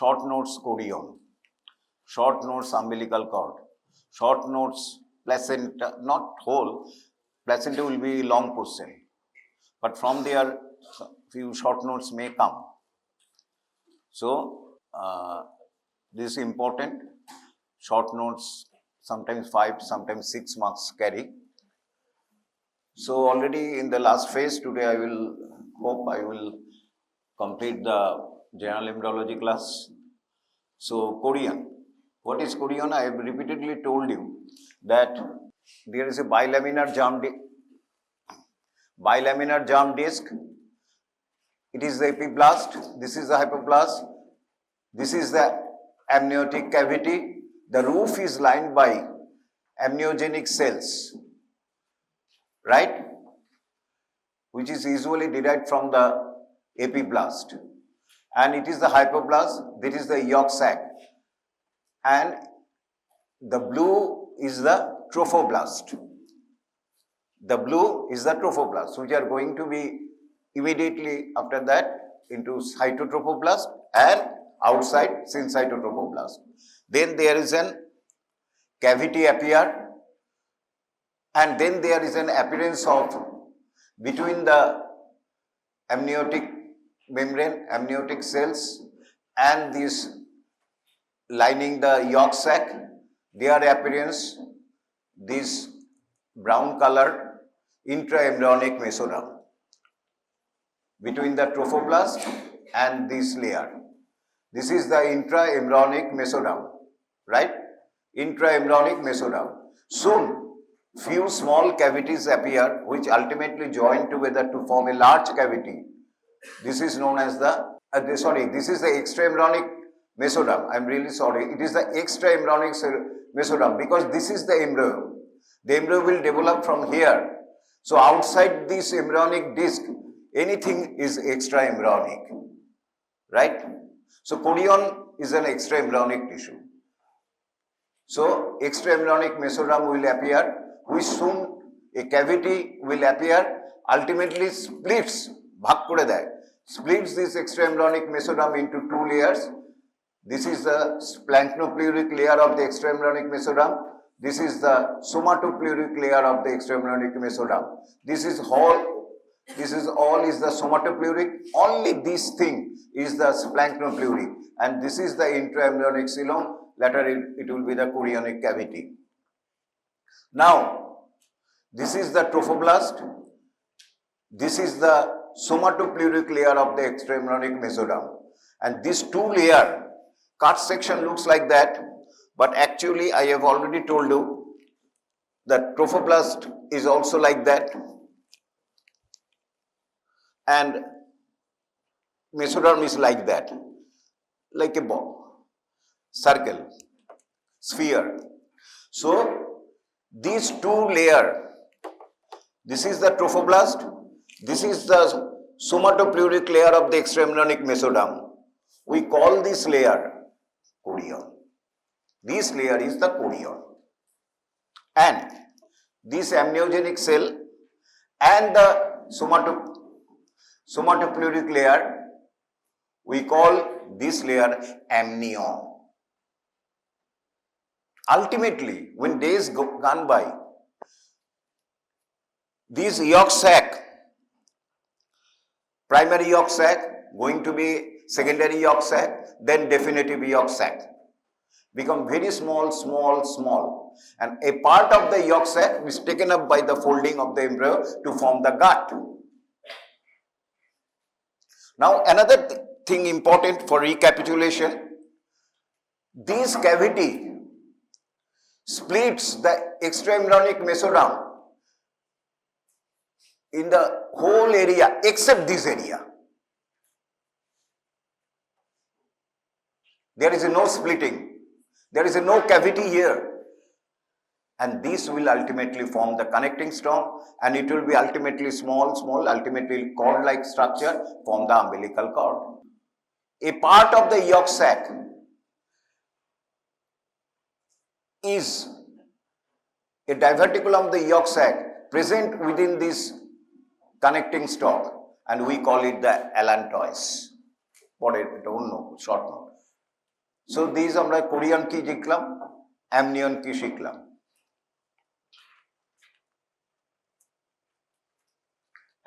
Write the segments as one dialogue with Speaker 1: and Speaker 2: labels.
Speaker 1: short nodes chorion, short nodes umbilical cord, short nodes placenta, not whole, placenta will be long portion, but from there few short nodes may come. So, this is important. Short nodes sometimes 5, sometimes 6 marks carry. So, already in the last phase today I will complete the general embryology class. So, chorion. What is chorion? I have repeatedly told you that there is a bilaminar germ disc. It is the epiblast. This is the hypoblast. This is the amniotic cavity. The roof is lined by amniogenic cells, right? Which is usually derived from the epiblast. And it is the hypoblast. This is the yolk sac. And the blue is the trophoblast. The blue is the trophoblast, which are going to be immediately after that into cytotrophoblast and outside syncytotrophoblast. Then there is an cavity appear, and then there is an appearance of between the amniotic membrane, amniotic cells, and this lining the yolk sac, their appearance, this brown color intraembryonic mesoderm between the trophoblast and this layer. This is the intraembryonic mesoderm, right? Intraembryonic mesoderm. Soon, few small cavities appear which ultimately join together to form a large cavity. This is known as this is the extraembryonic mesoderm. I am really sorry. It is the extraembryonic mesoderm because this is the embryo. The embryo will develop from here. So outside this embryonic disc, anything is extraembryonic, right? So chorion is an extraembryonic tissue. So extraembryonic mesoderm will appear, which soon a cavity will appear, ultimately splits this extraembryonic mesoderm into two layers. This is the splanchnopleuric layer of the extraembryonic mesoderm. This is the somatopleuric layer of the extraembryonic mesoderm. This is all is the somatopleuric. Only this thing is the splanchnopleuric, and this is the intraembryonic coelom. Later it will be the chorionic cavity. Now, this is the trophoblast. This is the somatopleuric layer of the extraembryonic mesoderm, and these two layer cut section looks like that, but actually I have already told you that trophoblast is also like that, and mesoderm is like that, like a ball, circle, sphere. So these two layers, this is the trophoblast, this is the somatopleuric layer of the extraembryonic mesoderm. We call this layer chorion. This layer is the chorion. And this amniogenic cell and the somatopleuric layer, we call this layer amnion. Ultimately, when days gone by, this yolk sac, primary yolk sac, going to be secondary yolk sac, then definitive yolk sac, become very small, and a part of the yolk sac is taken up by the folding of the embryo to form the gut. Now, another thing important for recapitulation, this cavity splits the extraembryonic mesoderm in the whole area except this area. There is no splitting. There is no cavity here. And this will ultimately form the connecting stone, and it will be ultimately small, ultimately cord-like structure, form the umbilical cord. A part of the yolk sac is a diverticulum of the yolk sac present within this connecting stalk, and we call it the allantois. What I don't know, short note. So these আমরা Korean কি শিখলাম, amnion কি শিখলাম।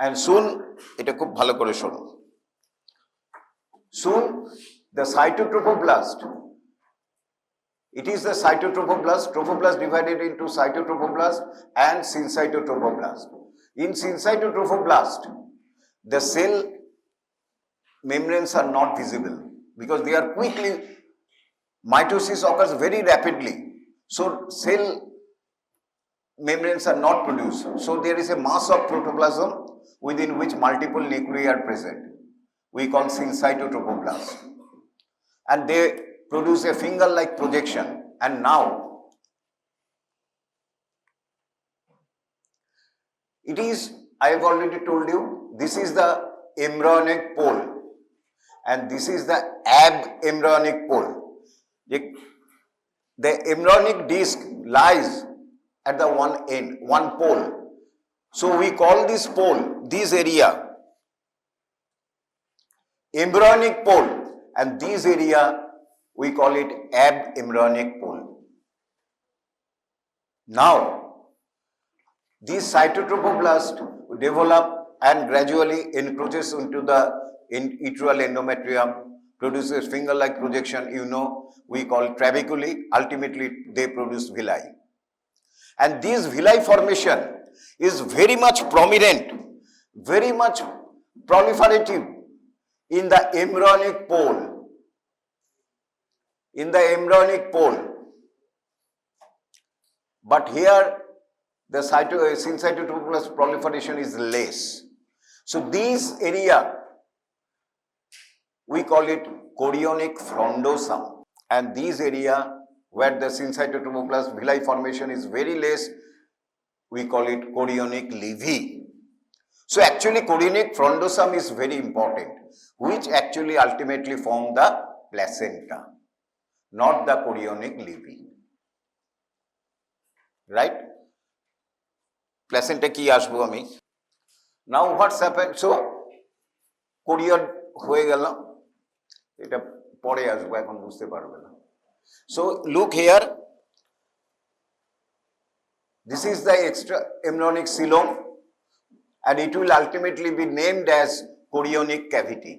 Speaker 1: And soon, এটা খুব ভালো করে শোনো, soon the cytotrophoblast, it is the cytotrophoblast, trophoblast divided into cytotrophoblast and syncytotrophoblast. In syncytotrophoblast, the cell membranes are not visible because they are quickly, mitosis occurs very rapidly, so cell membranes are not produced. So there is a mass of protoplasm within which multiple nuclei are present. We call syncytotrophoblast. And they produce a finger-like projection. And now, it is, I have already told you, this is the embryonic pole. And this is the ab-embryonic pole. The embryonic disc lies at the one end, one pole. So we call this pole, this area, embryonic pole, and this area we call it ab-embryonic pole. Now, these cytotrophoblast develop and gradually encroaches into the uteral endometrium, produces finger-like projection, you know, we call trabeculae. Ultimately, they produce villi. And this villi formation is very much prominent, very much proliferative in the embryonic pole. In the embryonic pole. But here, the syncytotrophoblast proliferation is less. So this area, we call it chorionic frondosum. And this area where the syncytotrophoblast villi formation is very less, we call it chorionic levy. So actually chorionic frondosum is very important, which actually ultimately form the placenta, not the chorionic levy. Right? Placenta ki আসবো আমি। Now what's happened? So chorion হয়ে গেল, এটা পরে আসবো, এখন বুঝতে পারবে না। So look here, this is the extra embryonic coelom and it will ultimately be named as chorionic cavity.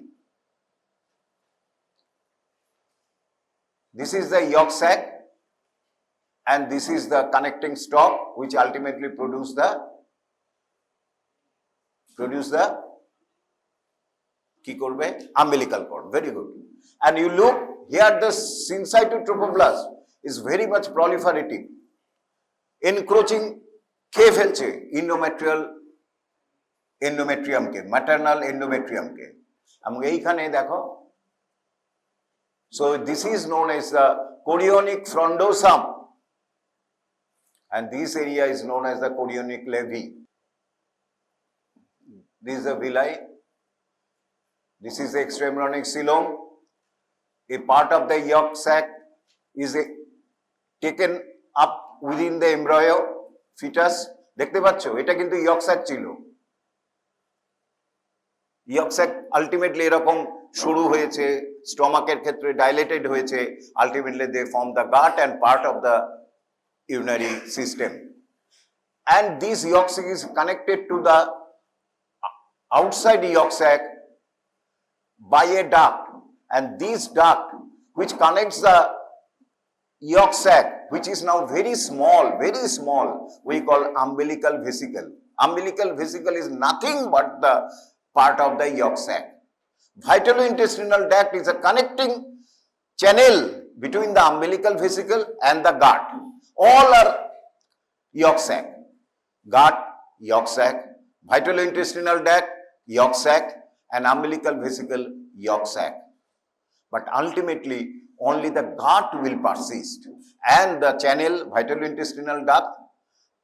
Speaker 1: This is the yolk sac and this is the connecting stalk which ultimately produce the কি করবে, umbilical cord. Very good. And you look here, the syncytotrophoblast is very much proliferative, encroaching খেয়ে ফেলছে endometriumকে, maternal endometriumকে। এবং এইখানে দেখো, so this is known as the chorionic frondosum and this area is known as the chorionic levy. This is the villi, this is the extraembryonic coelom. A part of the yolk sac is taken up within the embryo fetus. দেখতে পাচ্ছ, এটা কিন্তু yolk sac ছিল। yolk sac ultimately এরকম শুরু হয়েছে, স্টমাকের ক্ষেত্রে dilated হয়েছে, ultimately they form the gut and part of the urinary system. And this yolk sac is connected to the outside yolk sac by a duct, and this duct which connects the yolk sac, which is now very small, we call umbilical vesicle. Umbilical vesicle is nothing but the part of the yolk sac. Vitalointestinal duct is a connecting channel between the umbilical vesicle and the gut. All are yolk sac. Gut, yolk sac, vitalointestinal duct, yolk sac, and umbilical vesicle, yolk sac. But ultimately, only the gut will persist and the channel, vitalointestinal duct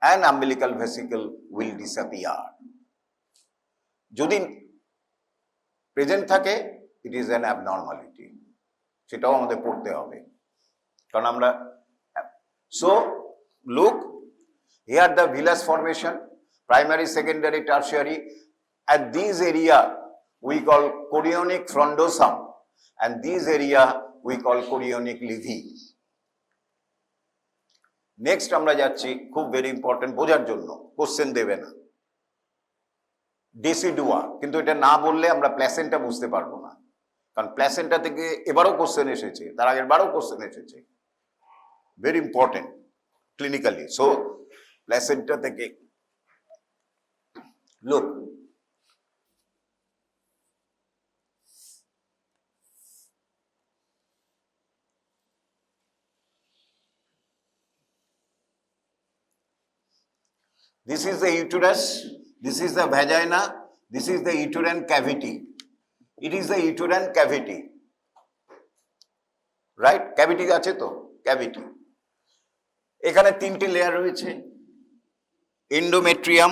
Speaker 1: and umbilical vesicle will disappear. যদি present থাকে, it is an abnormality. সেটাও আমাদের পড়তে হবে, কারণ আমরা, so look here, the villus formation, primary, secondary, tertiary, and this area we call chorionic frondosum, and this area we call chorionic levy. Next আমরা যাচ্ছি, খুব ভেরি ইম্পর্টেন্ট বোঝার জন্য, কোশ্চেন দেবে না, ডেসিডুয়া। কিন্তু এটা না বললে আমরা প্ল্যাসেন্টা বুঝতে পারবো না, কারণ প্ল্যাসেন্টা থেকে এবারও কোশ্চেন এসেছে, তার আগের বারও কোশ্চেন এসেছে, very important clinically. So placenta থেকে look, this is the uterus, this is the vagina, this is the uterine cavity. It is the uterine cavity, right? Cavity আছে তো, cavity. এখানে তিনটি লেয়ার রয়েছে, এন্ডোমেট্রিয়াম,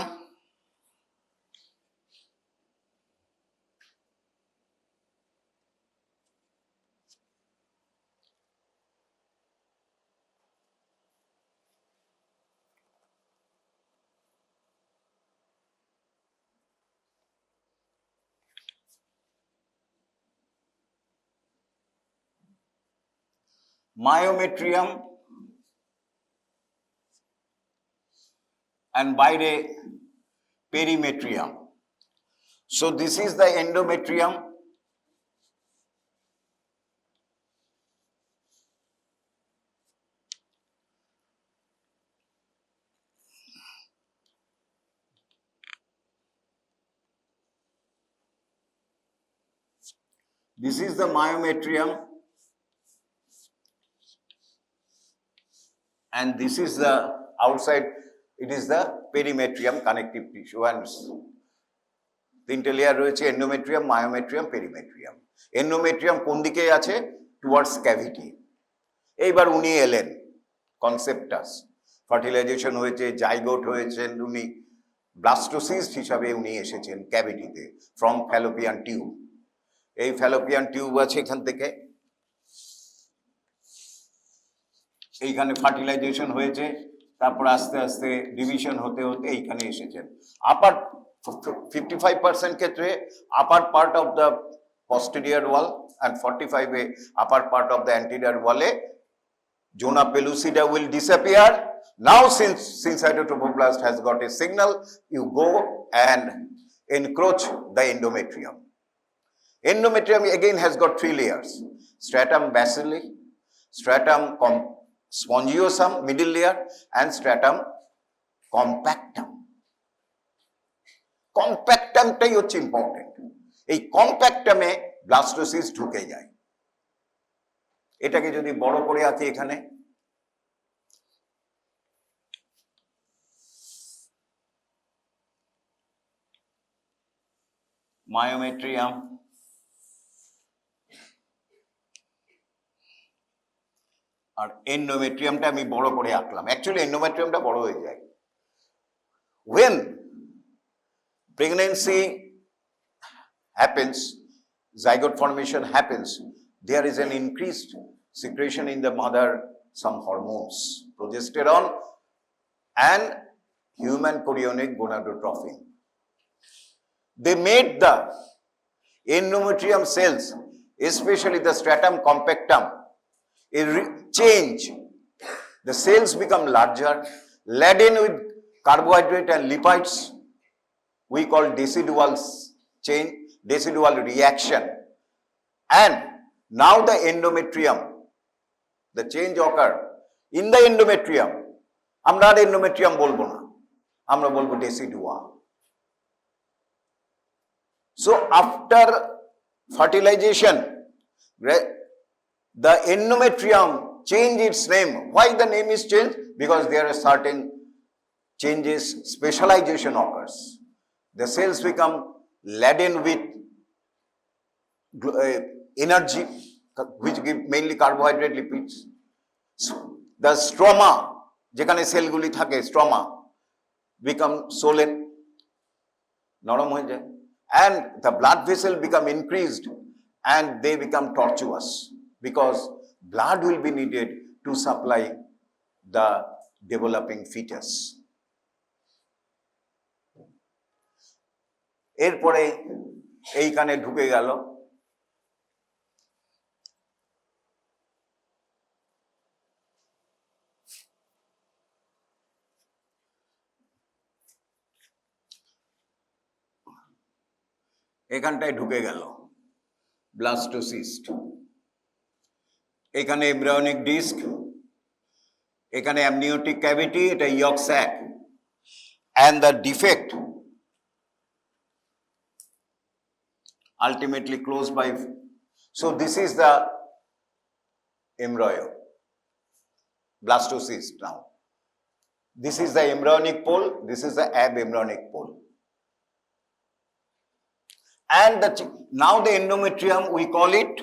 Speaker 1: myometrium, and বাইরে perimetrium. So this is the endometrium. This is the myometrium, and this is the outside, it is the perimetrium, connective tissue, and তিনটে layer রয়েছে, endometrium, myometrium, perimetrium. Endometrium কোন দিকে আছে? Towards cavity. এইবার উনি এলেন, কনসেপ্টাস, fertilisation হয়েছে, জাইগোট হয়েছেন উনি, ব্লাস্টোসিস্ট হিসাবে উনি এসেছেন ক্যাভিটিতে, ফ্রম ফ্যালোপিয়ান টিউব। এই ফ্যালোপিয়ান টিউব আছে এখান থেকে, এইখানে ফার্টিলাইজেশন হয়েছে, তারপর আস্তে আস্তে ডিভিশন হতে হতে এইখানে এসেছেন। আপার 55% ক্ষেত্রে আপার part of the posterior wall and 45 upper part of the anterior wall, zona pellucida will disappear. Now since cytotrophoblast has got a signal, you go and encroach the endometrium. Endometrium again has got three layers: stratum bacilli, stratum spongiosum, middle layer, and stratum compactum. কম্প্যাক্টামটাই হচ্ছে important. এই কম্প্যাক্টামে ব্লাস্টোসিস ঢুকে যায়। এটাকে যদি বড় করে আঁকি, এখানে মায়োমেট্রিয়াম, আর এন্ডোমেট্রিয়ামটা আমি বড় করে আঁকলাম। অ্যাকচুয়ালি এন্ডোমেট্রিয়ামটা বড় হয়ে যায়। When pregnancy happens, zygote formation happens, there is an increased secretion in the mother, some hormones, progesterone and human chorionic gonadotrophin. They made the endometrium cells, especially the stratum compactum, change. The cells become larger, laden with carbohydrate and lipids. We call decidual change, decidual reaction. And now the endometrium, the change occur in the endometrium. আমরা আর endometrium বলবো না, আমরা বলবো decidua. So after fertilization, the endometrium change its name. Why the name is changed? Because there are certain changes, specialization occurs. The cells become laden with energy, which give mainly carbohydrate, lipids. So the stroma, যেখানে সেলগুলি থাকে, stroma become swollen, নরম হয়ে যায়, and the blood vessel become increased and they become tortuous because blood will be needed to supply the developing fetus. এরপরে এইখানে ঢুকে গেল এখানটায় ঢুকে গেল ব্লাস্টোসিস্ট, এখানে এমব্রায়োনিক ডিস্ক, এখানে অ্যামনিওটিক ক্যাভিটি, এটা ইয়ক sec, and the defect ultimately closed by, so this is the embryo, blastocyst. Now this is the embryonic pole, this is the abembryonic pole, and now the endometrium, we call it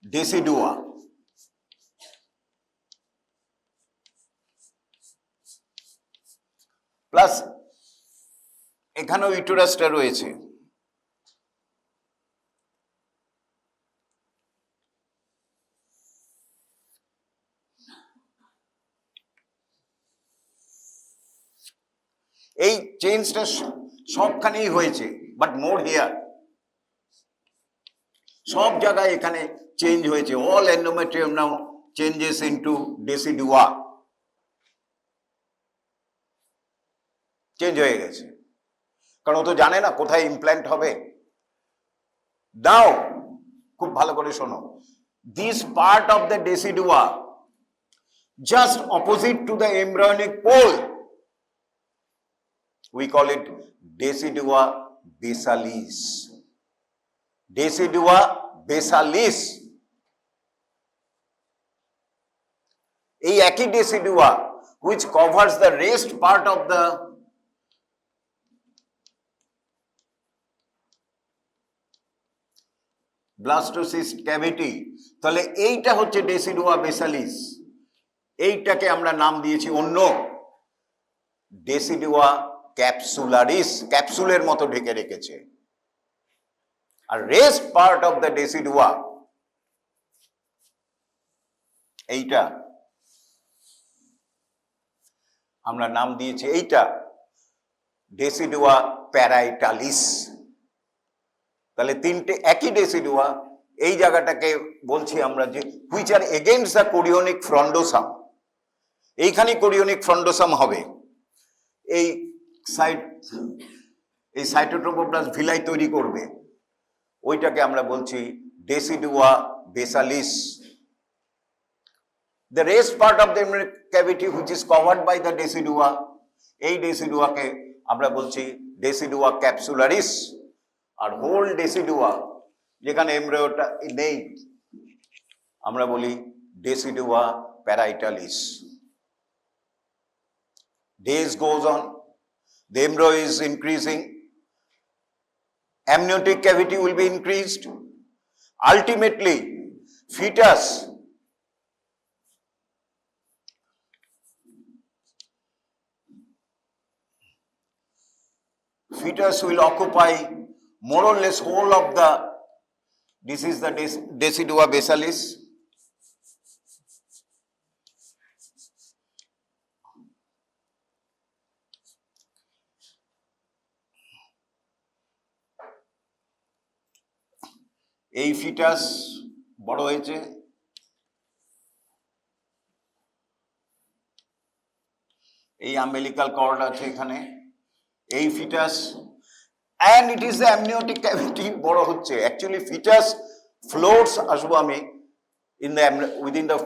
Speaker 1: decidua. Plus এখানেও ইউটেরাসটা রয়েছে। এই চেঞ্জটা সবখানেই হয়েছে, but more here, সব জায়গায় এখানে change হয়েছে। অল এন্ডোমেট্রিয়াম নাও চেঞ্জেস ইনটু ডেসিডুয়া, চেঞ্জ হয়ে গেছে, কারণ ও তো জানে না কোথায় ইমপ্ল্যান্ট হবে। নাও খুব ভালো করে শোনো, this part of the decidua just opposite to the embryonic pole, we call it decidua basalis, decidua basalis। এই একই ডেসিডুয়া which covers the rest part of the blastocyst cavity, তাহলে এইটা হচ্ছে ডেসিডুয়া বেসালিস, এইটাকে আমরা নাম দিয়েছি অন্য ডেসিডুয়া ক্যাপসুলারিস, ক্যাপসুলের মতো ঢেকে রেখেছে। আর রেস্ট পার্ট অফ দ্য ডেসিডুয়া এইটা আমরা নাম দিয়েছি এইটা ডেসিডুয়া প্যারাইটালিস। তাহলে তিনটে একই ডেসিডুয়া, এই জায়গাটাকে বলছি আমরা যে which are against the chorionic frondosum, এইখানে কোরিওনিক ফ্রন্ডোসাম হবে, এই সাইটোট্রোপোপ্লাস্ট ভিলাই তৈরি করবে, ওইটাকে আমরা বলছি decidua basalis. The rest part of the cavity which is covered by the decidua, এই ডেসিডুয়াকে আমরা বলছি ডেসিডুয়া ক্যাপসুলারিস। আর হোল ডেসিডুয়া যেখানে এমব্রায়োটা নেই আমরা বলি ডেসিডুয়া প্যারাইটালিস। Days goes on, the embryo is increasing, amniotic cavity will be increased, ultimately fetus will occupy more or less whole of the, this is the decidua basalis, এই foetus বড় হয়েছে, এই আম্বিলিকাল কর্ড আছে এখানে, এই foetus, and it is the amniotic cavity বড় হচ্ছে। Actually foetus floats, আসবো আমি, in the within the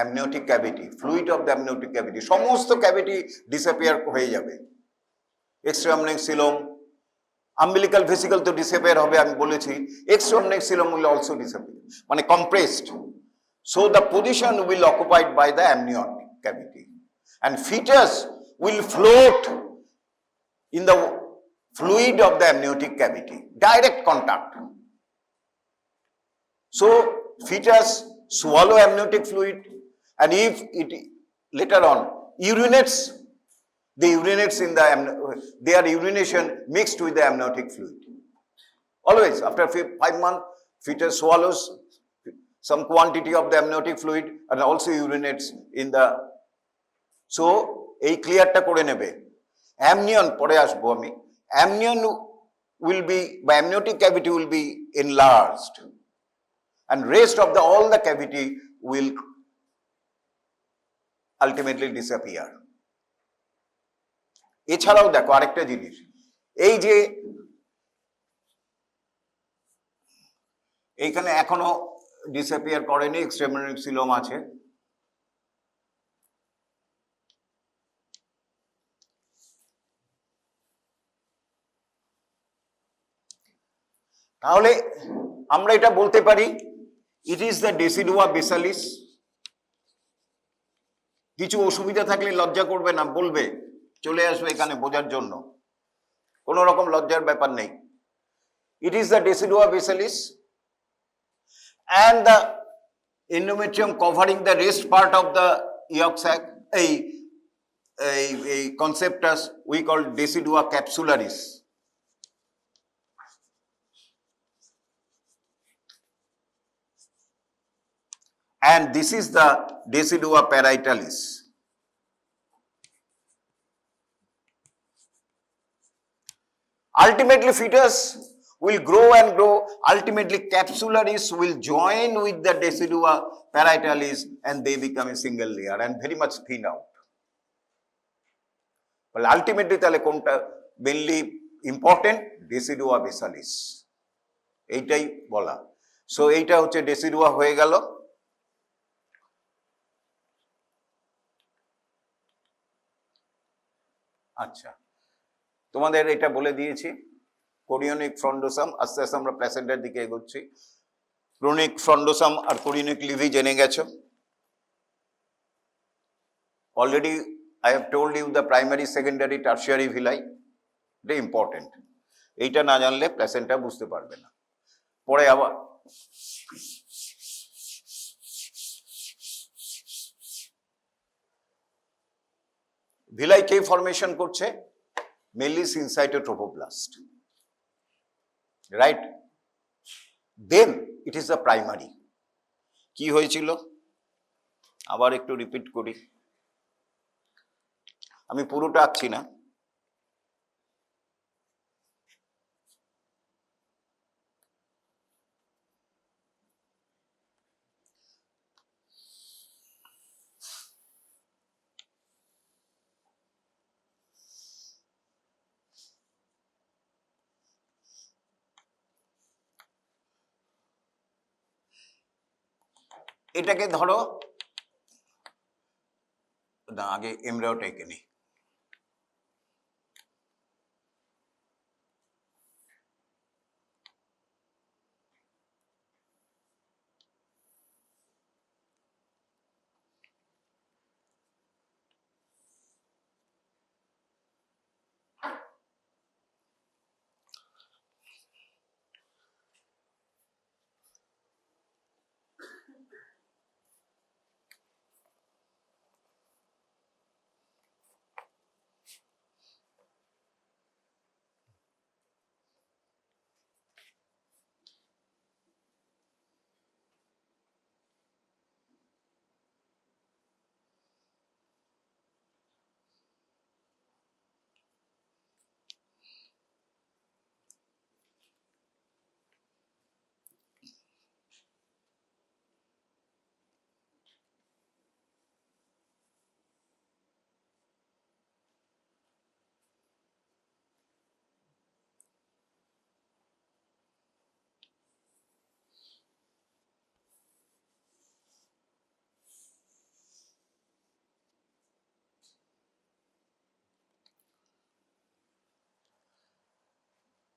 Speaker 1: amniotic cavity, fluid of the amniotic cavity, সমস্ত ক্যাভিটি ডিসঅ্যাপিয়ার হয়ে যাবে। এক্সট্রামনিক সিলোম, আম্বিলিকাল ভেসিকল তো ডিসঅ্যাপিয়ার হবে আমি বলেছি, extraamniotic coelom will also disappear, মানে compressed, so the position will occupied by the amniotic cavity and fetus will float in the fluid of the amniotic cavity, direct contact. So fetus swallow amniotic fluid, and if it later on urinates, they urinates in the their urination mixed with the amniotic fluid. Always after 5 months, fetus swallows some quantity of the amniotic fluid and also urinates in the, so এই ক্লিয়ারটা করে নেবে। Amnion পরে আসবো আমি, amnion will be, by amniotic cavity will be enlarged, and rest of the all the cavity will ultimately disappear. এছাড়াও দেখো আরেকটা জিনিস, এই যে এইখানে এখনো ডিসঅ্যাপিয়ার করেনি, এক্সট্রাএমব্রায়োনিক সিলোম আছে। তাহলে আমরা এটা বলতে পারি ইট ইজ দ্য ডেসিডুয়া বেসালিস। কিছু অসুবিধা থাকলে লজ্জা করবে না, বলবে, চলে আসবে এখানে বোঝার জন্য, কোনো রকম লজ্জার ব্যাপার নেই। It is the decidua basalis and the endometrium covering the rest part of the yolk sac, a conceptus we call decidua capsularis. And this is the decidua parietalis. Ultimately fetus will grow and grow. Ultimately capsularis will join with the decidua parietalis and they become a single layer and very much thin out. Well, ultimately তাহলে কোনটা mainly important? Decidua basalis, এইটাই বলা। So এইটা হচ্ছে ডেসিডুয়া হয়ে গেল। আচ্ছা, তোমাদের এটা বলে দিয়েছি কোরিয়নিক ফ্রন্ডোসাম। আস্তে আস্তে আমরা প্ল্যাসেন্টার দিকে এগোচ্ছি। ক্রোনিক ফ্রন্ডোসাম আর কোরিয়নিক লিভি জেনে গেছো already. I have told you the primary, secondary, tertiary villi, এটা ইম্পর্টেন্ট। এইটা না জানলে প্ল্যাসেন্টা বুঝতে পারবে না। পরে আবার ভিলাই কে ফরমেশন করছে? Mainly syncytiotrophoblast, right? Then it is the primary. কি হয়েছিল আবার একটু রিপিট করি, আমি পুরোটা আঁকছি না। এটাকে ধরো না, আগে এমব্রায়োটা এঁকে নিই।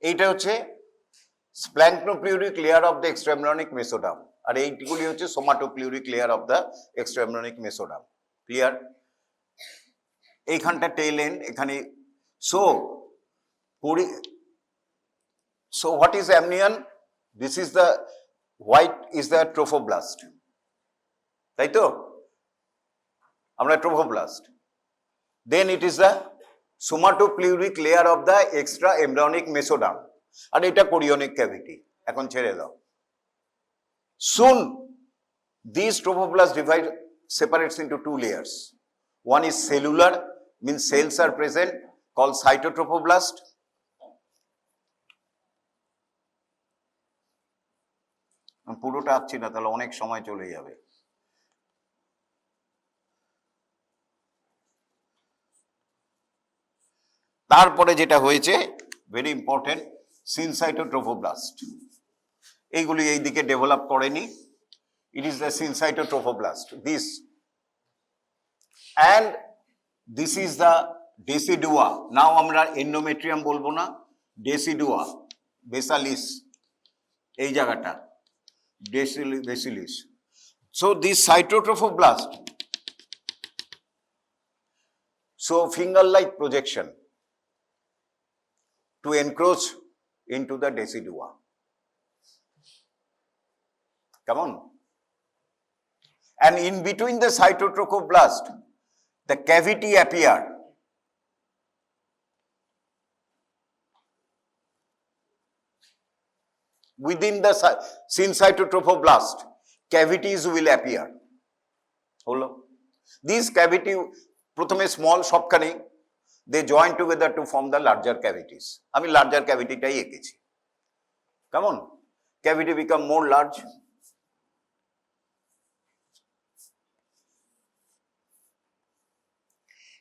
Speaker 1: এইটা হচ্ছে splanchnopleuric layer of the extraembryonic mesoderm, আর এইগুলি হচ্ছে somatopleuric layer of the extraembryonic mesoderm. Clear? এইখানটা টেল এন্ড, এখানে। So what is amnion? This is the white is the trophoblast, তাই তো? আমরা trophoblast. Then it is the somatopleuric layer of the extra embryonic mesoderm, আর এটা chorionic cavity. এখন ছেড়ে দাও। Soon these trophoblast divide separates into two layers. One is cellular, means cells are present, called cytotrophoblast. পুরোটা আঁকছি না, তাহলে অনেক সময় চলে যাবে। তারপরে যেটা হয়েছে ভেরি ইম্পর্টেন্ট, সিনসাইটোট্রোফোব্লাস্ট। এইগুলি এই দিকে ডেভেলপ করেনি। It is the syncytotrophoblast. This and this is the decidua. Now আমরা endometrium বলবো না, decidua, basalis, এই জায়গাটা basalis. So this cytotrophoblast, so finger-like projection to encroach into the decidua. Come on. And in between the cytotrophoblast, the cavity appeared. Within the syncytotrophoblast, cavities will appear. Holo. These cavity, prothome small সবখানে, they join together to form the larger cavities. আমি larger cavity টাই এঁকেছি। Come on. Cavity become more large.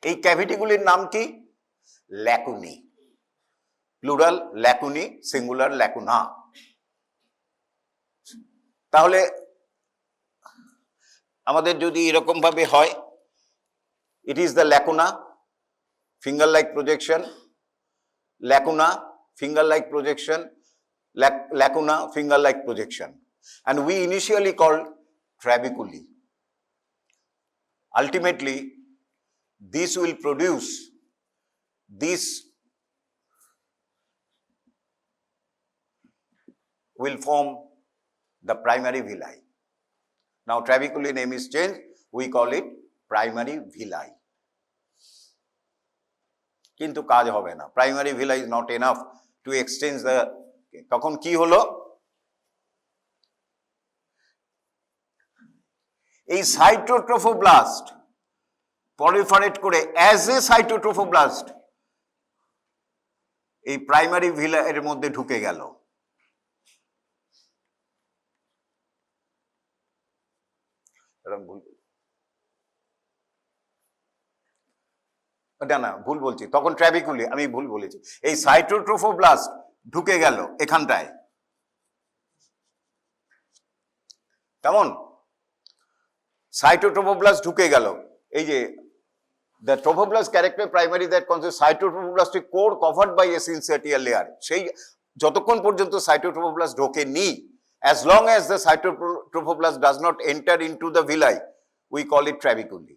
Speaker 1: এই ক্যাভিটিগুলির নাম কি? Lacunae. Plural lacunae, singular lacuna. তাহলে আমাদের যদি এরকম ভাবে হয়, it is the lacuna, finger like projection, lacuna, finger like projection, lacuna, finger like projection, and we initially called trabeculae. Ultimately, this will produce this will form the primary villi. Now trabeculae name is changed, we call it primary villi. কিন্তু কাজ হবে না, primary villi is not enough to extend the, তখন কি হলো? এই সাইটোট্রোফোব্লাস্ট proliferate করে as a cytotrophoblast এই প্রাইমারি ভিলা এর মধ্যে ঢুকে গেল। না ভুল বলছি, তখন ট্র্যাবিকুলি, আমি ভুল বলেছি। এই সাইটোট্রোফোব্লাস্ট ঢুকে গেল এখানটায়, কেমন? সাইটোট্রোফোব্লাস্ট ঢুকে গেল, এই যে the trophoblast character primary that consists cytotrophoblast core covered by a syncytial layer, সেই যতক্ষণ পর্যন্ত cytotrophoblast ঢোকেনি, as long as the cytotrophoblast does not enter into the villi, we call it trabeculae.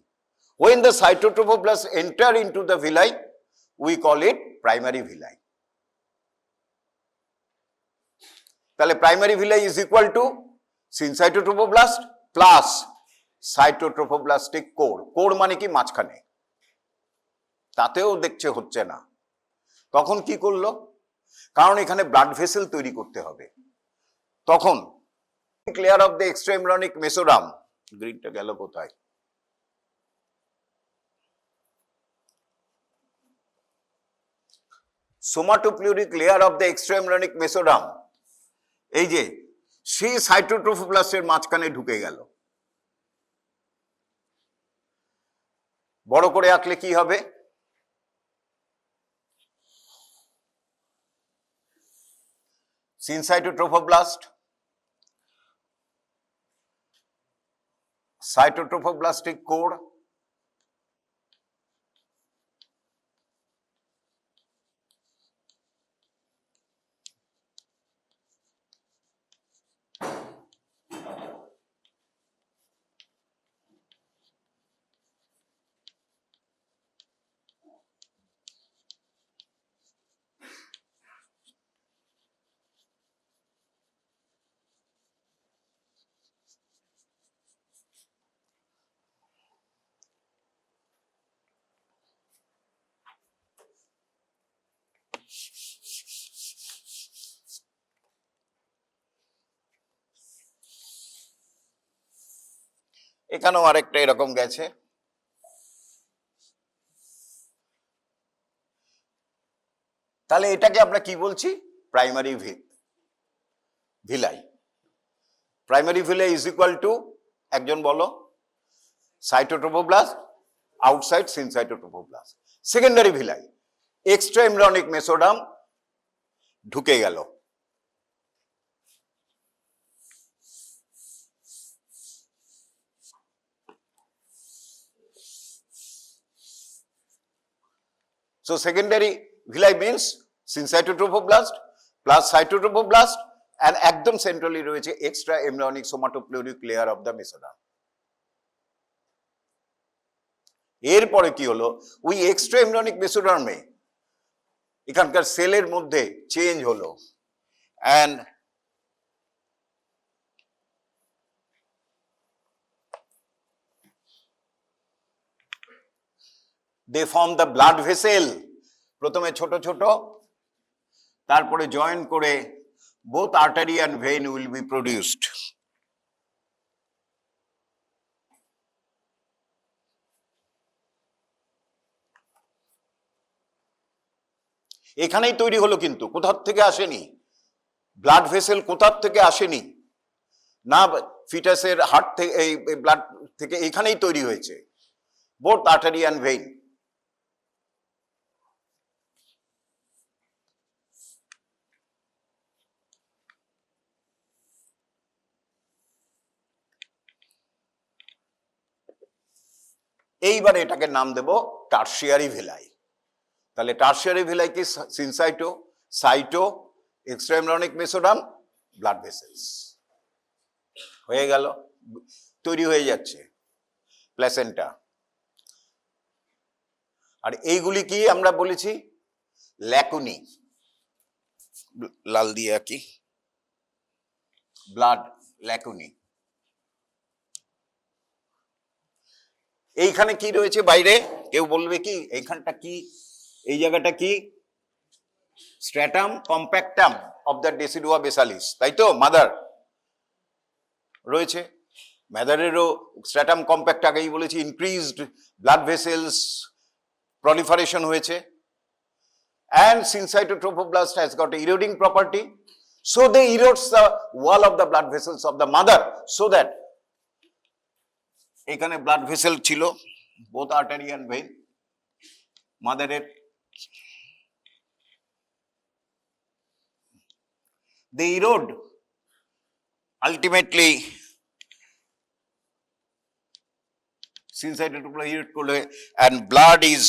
Speaker 1: When the cytotrophoblast enter into the villi, we call it primary villi. তাহলে primary villi is equal to syncytotrophoblast plus cytotrophoblast core. core মানে কি? মাঝখানে। তাতেও দেখছে হচ্ছে না, তখন কি করলো? কারণ এখানে ব্লাড ভেসেল তৈরি করতে হবে, তখন লেয়ার অফ দ্য এক্সট্রাএমব্রায়োনিক মেসোডার্ম, গ্রিনটা গেল কোথায়? সোমাটোপ্লুরিক লেয়ার অফ দ্য এক্সট্রাএমব্রায়োনিক মেসোডার্ম, এই যে সেই সাইটোট্রোফোব্লাস্টের মাঝখানে ঢুকে গেল। বড় করে আঁকলে কি হবে? syncytotrophoblast, cytotrophoblastic core, এখানেও আরেকটা এরকম গেছে। তাহলে এটাকে আমরা কি বলছি? Primary villi. Primary villi is equal to, একজন বলো, cytotrophoblast outside syncytiotrophoblast. Secondary villi, extra embryonic mesoderm ঢুকে গেল, So secondary villi means syncytotrophoblast plus cytotrophoblast and একদম সেন্ট্রালি রয়েছে extra embryonic somatopleuric layer of the mesoderm. এরপরে কি হলো, ওই এক্সট্রা এমব্রিয়নিক মেসোডার্মে এখানকার সেলের মধ্যে চেঞ্জ হলো and they form the blood vessel. প্রথমে ছোট ছোট, তারপরে জয়েন করে both artery and vein will be produced. এখানেই তৈরি হলো, কিন্তু কোথার থেকে আসেনি, ব্লাড ভেসেল কোথার থেকে আসেনি না, ফিটাসের হার্ট থেকে, এই ব্লাড থেকে এখানেই তৈরি হয়েছে, বোথ আর্টারি অ্যান্ড ভেইন। এইবার এটাকে নাম দেব টার্সিয়ারি ভিলাই। তাহলে টার্সিয়ারি ভিলাই কি, syncytio, cyto, extra embryonic mesoderm, blood vessels হয়ে গেল, তৈরি হয়ে যাচ্ছে প্ল্যাসেন্টা। আর এইগুলি কি আমরা বলেছি, ল্যাকুনি, লাল দিয়ে কি, ব্লাড ল্যাকুনি। এইখানে কি রয়েছে বাইরে, কেউ বলবে কি এইখানটা কি, এই জায়গাটা কি, stratum compactum of the decidua বেসালিস, তাই তো, মাদার রয়েছে, মাদারেরও স্ট্র্যাটাম কম্প্যাক্ট, আগেই বলেছি, ইনক্রিজড ব্লাড ভেসেলস proliferation হয়েছে, and syncytotrophoblast has got eroding property, so they erodes the wall of the blood vessels of the mother, so that এখানে blood vessel ছিল, both artery and vein, মাদারের, they erode ultimately, syncytotrophoblast erode করলে, and blood is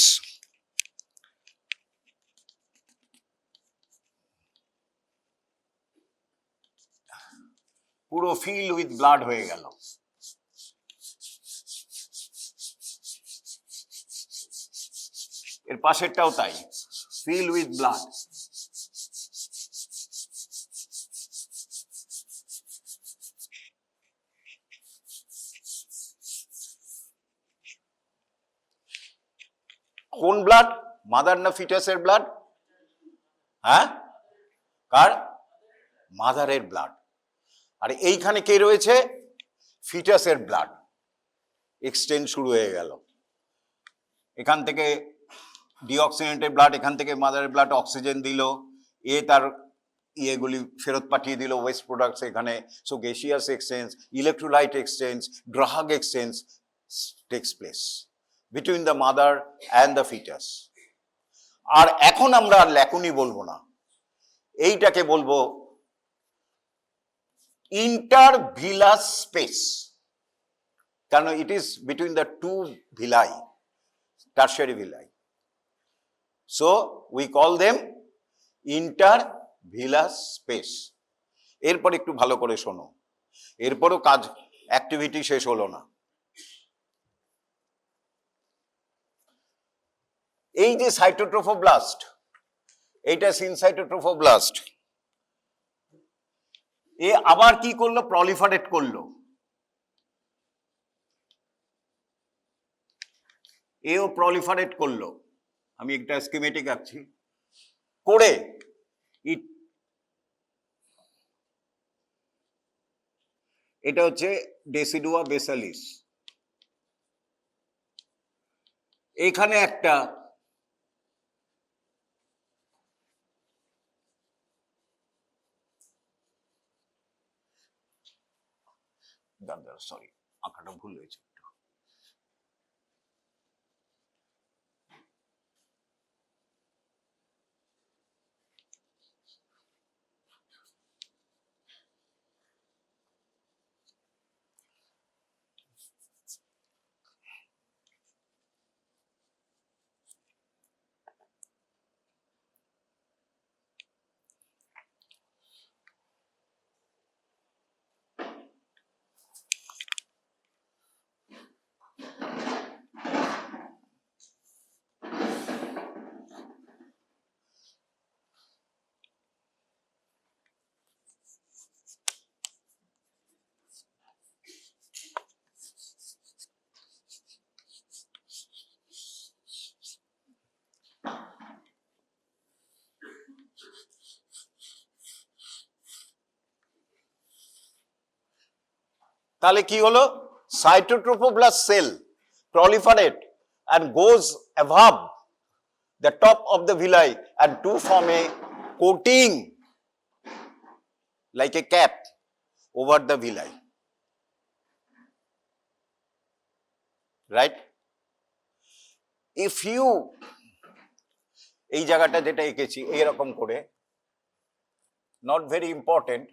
Speaker 1: পুরো fill with blood হয়ে গেল। এর পাশেরটাও তাই, fill with blood. কোন blood, mother না ফিটাসের ব্লাড? হ্যাঁ, কার? মাদারের ব্লাড। আর এইখানে কে রয়েছে, ফিটাসের ব্লাড। এক্সচেঞ্জ শুরু হয়ে গেল, এখান থেকে ডিঅক্সিজেনেটেড ব্লাড, এখান থেকে মাদারের ব্লাড অক্সিজেন দিল, এ তার ইয়েগুলি ফেরত পাঠিয়ে দিল, ওয়েস্ট প্রোডাক্টস এখানে। So gaseous exchange, electrolyte exchange, drug exchange takes place between the mother and the foetus. আর এখন আমরা আর ল্যাকুনি বলবো না, এইটাকে বলবো intervillous space, কারণ it is between the two villi, tertiary villi, so we call them intervillous space. এরপর একটু ভালো করে শোনো, এরপরও কাজ, অ্যাক্টিভিটি শেষ হলো না। এই যে সাইটোট্রোফোব্লাস্ট, এইটা সিনসাইটোট্রোফোব্লাস্ট, এ আবার কি করলো, প্রলিফারেট করলো, এও প্রলিফারেট করলো। আমি একটা স্কিমেটিক আঁকছি, করে এটা হচ্ছে ডেসিডুয়া বেসালিস, এখানে একটা সরি, আঁকাটা ভুল হয়েছে। তাহলে কি হলো, সাইটোট্রোফোব্লাস্ট sell proliferate and goes above the top of the villi and to form a coating like a cap over the villi, right? If you এই জায়গাটা যেটা এঁকেছি এইরকম করে, not very important,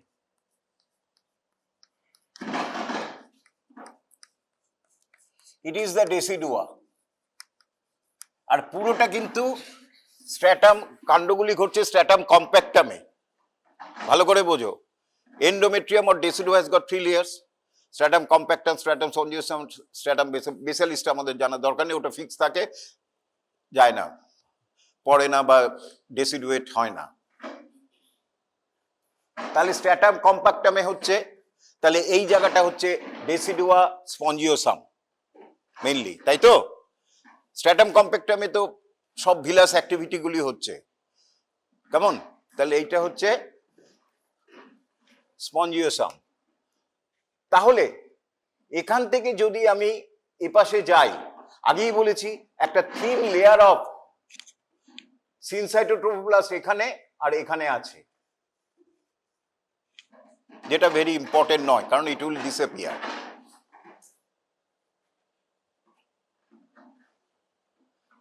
Speaker 1: it is the decidua, আর পুরোটা কিন্তু stratum, কাণ্ডগুলি ঘটছে stratum কম্প্যাক্টামে। ভালো করে বোঝো, endometrium or decidua has got 3 layers, stratum compactum, stratum spongiosum, stratum বেসালিসটা আমাদের জানা দরকার নেই, ওটা ফিক্স থাকে, যায় না, পড়ে না বা ডেসিডুয়েট হয় না। তাহলে স্ট্র্যাটাম কম্প্যাক্টামে হচ্ছে, তাহলে এই জায়গাটা হচ্ছে ডেসিডুয়া স্পঞ্জিওসাম মেইনলি, তাই তো? স্ট্র্যাটাম কম্প্যাক্টামে তো সব ভিলাস অ্যাক্টিভিটি গুলি হচ্ছে, কেমন? তাহলে এইটা হচ্ছে স্পঞ্জিওসাম। তাহলে এখান থেকে যদি আমি এপাশে যাই, আগেই বলেছি একটা থিন লেয়ার অফ সিনসাইটোট্রোফোব্লাস্ট এখানে আর এখানে আছে, যেটা ভেরি ইম্পর্টেন্ট নয়, কারণ ইট উইল ডিসঅ্যাপিয়ার।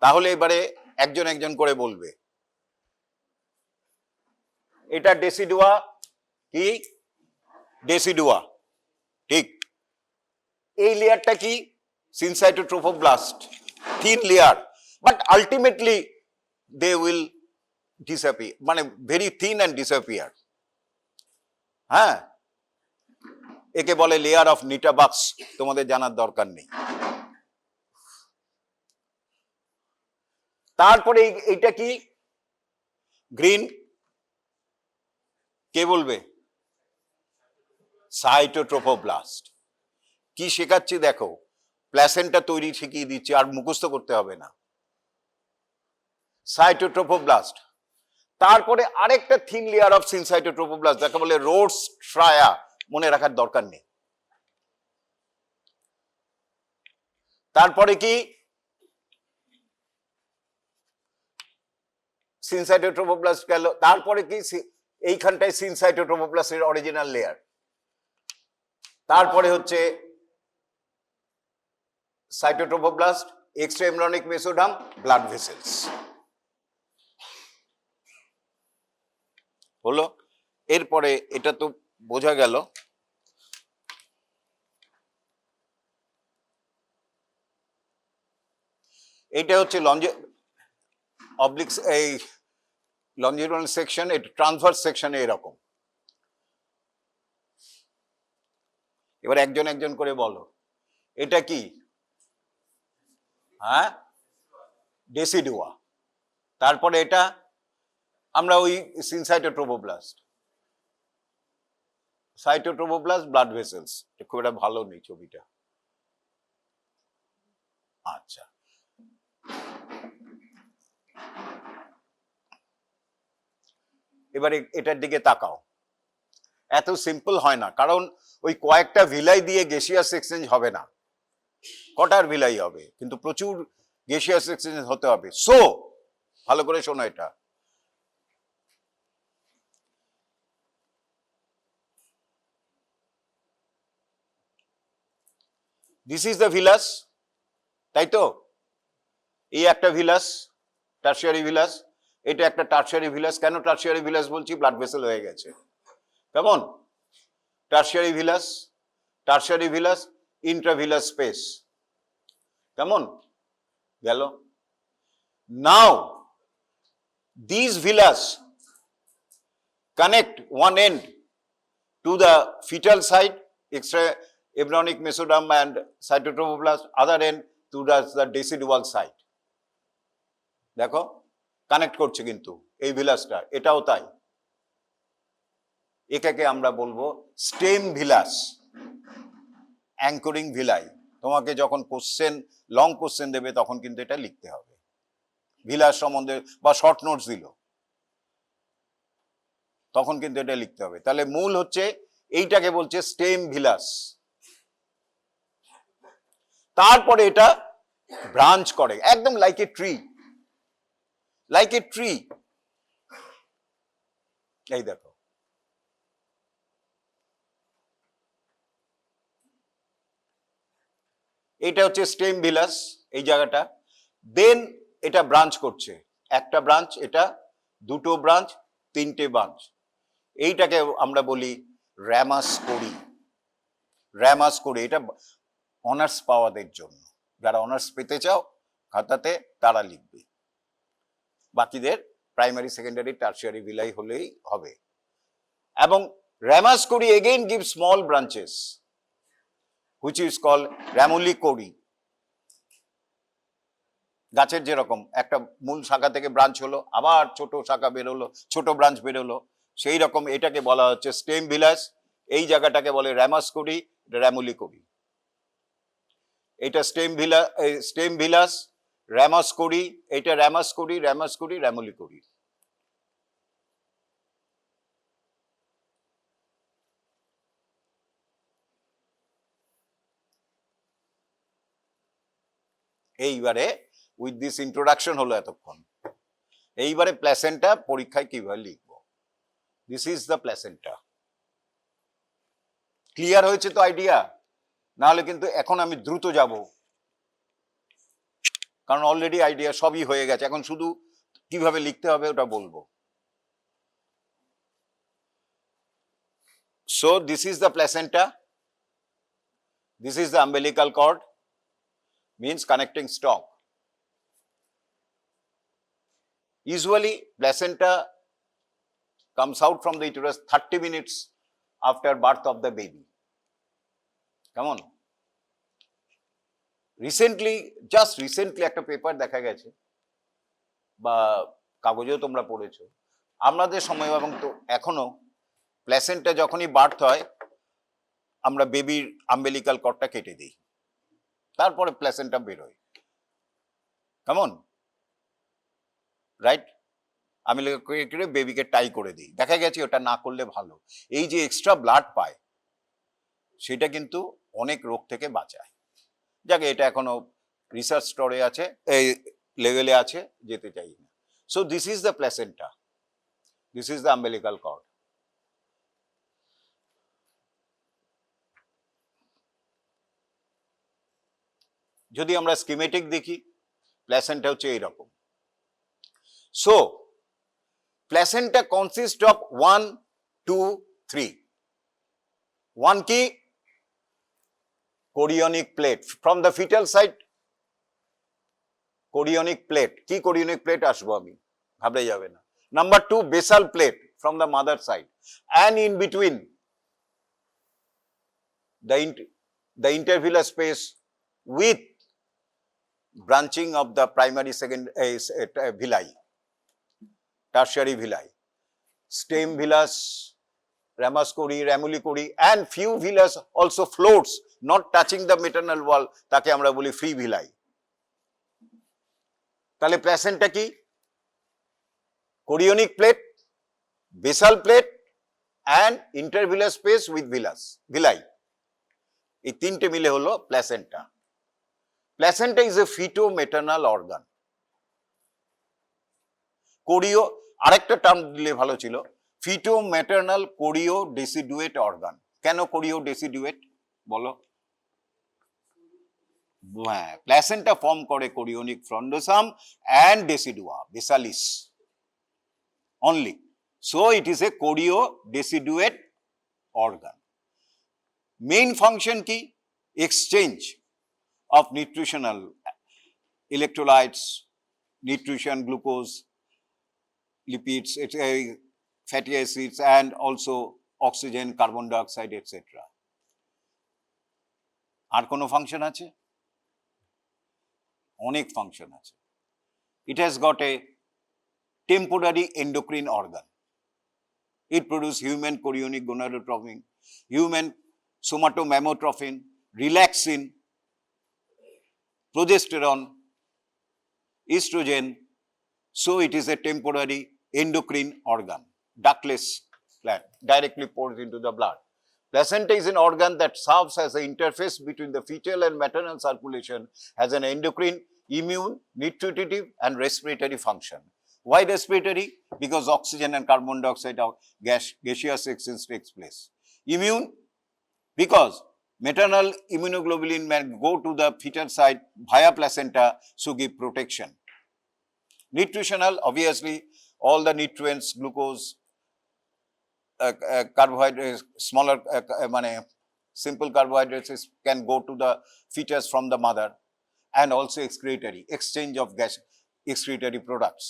Speaker 1: তাহলে এবারে একজন একজন করে বলবে, এটা ডেসিডুয়া, কি ডেসিডুয়া, ঠিক। এই লেয়ারটা কি, syncytiotrophoblast, thin layer, but ultimately they will disappear, মানে ভেরি থিন অ্যান্ড ডিসঅ্যাপিয়ার। হ্যাঁ, একে বলে লেয়ার অফ নিটাবাক্স, তোমাদের জানার দরকার নেই। তারপরে এইটা কি, গ্রিন, কে বলবে? সাইটোট্রোফোব্লাস্ট। কি শেখাচ্ছি দেখো, প্ল্যাসেন্টা তৈরি শিখিয়ে দিচ্ছি, আর মুখস্থ করতে হবে না। সাইটোট্রোফোব্লাস্ট, তারপরে আরেকটা থিন লেয়ার অফ সিনসাইটোট্রোফোব্লাস্ট, যাকে বলে রোডস ট্রায়া, মনে রাখার দরকার নেই। তারপরে কি, সিনসাইটোট্রোফোব্লাস্ট গেল, তারপরে কি, এইখানটায় সিনসাইটোট্রোফোব্লাস্টের অরিজিনাল লেয়ার, তারপরে হচ্ছে cytotrophoblast, extra embryonic mesoderm, blood vessels. হলো, এরপরে এটা তো বোঝা গেল। এইটা হচ্ছে অবলিক্স, এই লঞ্জিটুডাল সেকশন, এটা ট্রান্সভার্স সেকশনে এরকম। এবার একজন একজন করে বলো, এটা কি? হ্যাঁ, ডেসিডুয়া। তারপরে এটা আমরা ওই সিনসাইটোট্রোফোব্লাস্ট, সাইটোট্রোফোব্লাস্ট, ব্লাড ভেসেলস। খুব একটা ভালো নেই ছবিটা। আচ্ছা, এবারে এটার দিকে তাকাও। এত সিম্পল হয় না, কারণ ওই কয়েকটা ভিলাই দিয়ে গেসিয়াস এক্সচেঞ্জ হবে না, কটার ভিলাই হবে, কিন্তু প্রচুর গেসিয়াস এক্সচেঞ্জ হতে হবে। সো ভালো করে শোনো, এটা দিস ইজ দ্য ভিলাস, তাই তো? এই একটা ভিলাস, টার্সিয়ারি ভিলাস, এটা একটা টার্সিয়ারি ভিলাস। কেন টার্সিয়ারি ভিলাস বলছি? ব্লাড ভেসেল হয়ে গেছে, কেমন? Tertiary villus, tertiary villus, intravillous space, কেমন গেল? Now these villas connect one end to the fetal side, extra embryonic mesoderm and cytotrophoblast, other end to the decidual side. দেখো connect করছে কিন্তু এই ভিলাসটা, এটাও তাই। এটাকে আমরা বলবো স্টেম ভিলাস, অ্যাঙ্করিং ভিলাই। তোমাকে যখন কোশ্চেন, লং কোশ্চেন দেবে, তখন কিন্তু এটা লিখতে হবে, ভিলাস সম্বন্ধে, বা শর্ট নোটস দিল, তখন কিন্তু এটা লিখতে হবে। তাহলে মূল হচ্ছে এইটাকে বলছে স্টেম ভিলাস। তারপরে এটা ব্রাঞ্চ করে একদম লাইক এ ট্রি, এই দেখো এটা হচ্ছে স্টেম ভিলাস, এই জায়গাটা। দেন এটা ব্রাঞ্চ করছে, একটা ব্রাঞ্চ, এটা দুটো ব্রাঞ্চ, তিনটে ব্রাঞ্চ। এইটাকে আমরা বলি র্যামাস করি। এটা অনার্স পাওয়াদের জন্য, যারা অনার্স পেতে চাও খাতাতে তারা লিখবে, বাকিদের প্রাইমারি, সেকেন্ডারি, টার্সিয়ারি ভিলাই হলেই হবে। এবং র্যামাস করি again give small branches which is called র্যামোলিকোরি। গাছের যেরকম একটা মূল শাখা থেকে ব্রাঞ্চ হলো, আবার ছোট শাখা বেরোলো, ছোট ব্রাঞ্চ বেরোলো, সেই রকম এটাকে বলা হচ্ছে স্টেম ভিলাস। এই জায়গাটাকে বলে র্যামাস করি, র্যামোলিকোরি। এটা স্টেম ভিলাস, র্যামাস করি, এটা র্যামাস করি, র্যামোলিকোরি। এইবারে উইথ দিস ইন্ট্রোডাকশন হলো এতক্ষণ, এইবারে প্ল্যাসেন্টা পরীক্ষায় কিভাবে লিখবো। This is the placenta. Clear হয়েছে তো আইডিয়া? নাহলে কিন্তু এখন আমি দ্রুত যাব, কারণ অলরেডি আইডিয়া সবই হয়ে গেছে, এখন শুধু কিভাবে লিখতে হবে ওটা বলবো। So this is the placenta, this is the umbilical cord, means connecting stalk. Usually placenta comes out from the uterus 30 minutes after birth of the baby. Come on. Just recently একটা পেপার দেখা গেছে, বা কাগজেও তোমরা পড়েছো, আমাদের সময় এবং তো এখনো প্ল্যাসেন্টা যখনই বার্থ হয় আমরা বেবির umbilical কর্ডটা কেটে দিই, তারপরে প্ল্যাসেন্টা বেরোয়। কেমন? রাইট? আমি বেবিকে টাই করে দিই, দেখা গেছে ওটা না করলে ভালো। এই যে এক্সট্রা ব্লাড পায় সেটা কিন্তু অনেক রোগ থেকে বাঁচায়। যাকে এটা এখনো রিসার্চ স্টোরে আছে, এই লেভেলে আছে, যেতে চাই না। So this is the placenta, this is the umbilical cord. যদি আমরা স্কিমেটিক দেখি, প্ল্যাসেন্টা হচ্ছে এইরকম। So placenta consist of 1, 2, 3. 1 কি? Chorionic plate from the fetal side. Chorionic plate কি? কোরিয়নিক প্লেট আসবো আমি, ভাবলে যাবে না। Number 2 basal plate from the mother side, and in between the intervillar space with branching of the primary, second villi, tertiary villi, stem villus, ramus cori, ramulicori, and few villus also floats not touching the maternal wall, তাকে আমরা বলি free villi. তাহলে placenta কি? Chorionic plate, basal plate, and intervillar space with villi, এই তিনটে মিলে হলো placenta. Placenta is a fetomaternal organ. Chorio, আরেকটা টার্ম দিলে ভালো ছিল, ফিটো-ম্যাটার্নাল কোরিও ডেসিডুয়েট অর্গান। কেন কোরিও ডেসিডুয়েট বলো? হ্যাঁ, প্ল্যাসেন্টা ফর্ম করে chorionic frondosum and decidua, basalis only. So it is a chorio deciduate organ. Main function কি? Exchange of nutritional electrolytes, nutrition, glucose, lipids, fatty acids, and also oxygen, carbon dioxide, etc. আর কোনো function আছে? অনেক function আছে। It has got a temporary endocrine organ. It produces human chorionic gonadotrophin, human somatomamotrophin, relaxin, progesterone, estrogen. So it is a temporary endocrine organ, ductless gland, directly pours into the blood. Placenta is an organ that serves as an interface between the fetal and maternal circulation, has an endocrine, immune, nutritive, and respiratory function. Why respiratory? Because oxygen and carbon dioxide of gaseous exchange takes place. Immune, because maternal immunoglobulin may go to the fetal side via placenta, so give protection. Nutritional, obviously, all the nutrients, glucose, carbohydrates, smaller, simple carbohydrates can go to the fetus from the mother, and also excretory, exchange of gas, excretory products.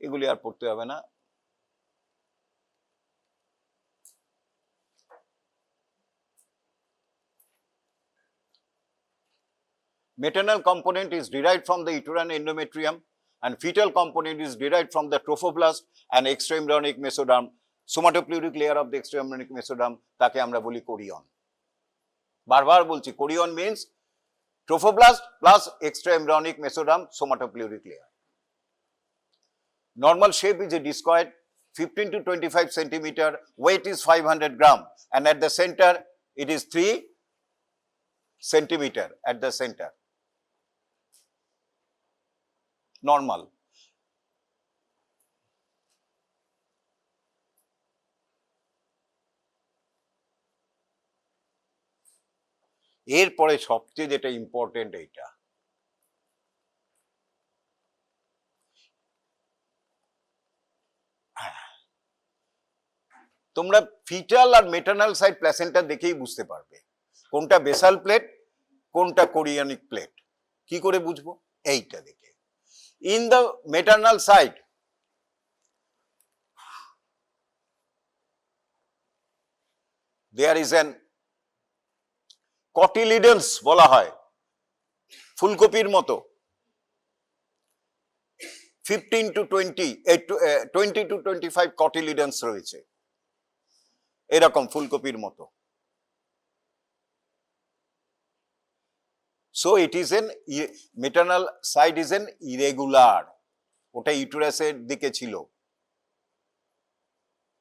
Speaker 1: এগুলি আর পড়তে হবে না। Maternal component is derived from the uterine endometrium, and fetal component is derived from the trophoblast and extraembryonic mesoderm. Somatopleuric layer of the extraembryonic mesoderm, তাকে আমরা বলি Korean. বারবার বলছি, Korean means trophoblast plus extraembryonic mesoderm, somatopleuric layer. Normal shape is a discoid, 15 to 25 centimeter, weight is 500 gram, and at the center it is 3 centimeter at the center. Normal. এরপরে সবচেয়ে যেটা important এইটা, তোমরা fetal আর maternal side placenta দেখেই বুঝতে পারবে কোনটা বেসাল প্লেট, কোনটা কোরিয়নিক প্লেট। কি করে বুঝবো? এইটা দেখে। In the maternal side there is an cotyledons বলা হয়, ফুলকপির মতো, 15 to 25 কটিলিডেন্স রয়েছে, এরকম ফুলকপির মতো। So it is an maternal side is an irregular, ওটা ইউটেরাসের দিকে ছিল,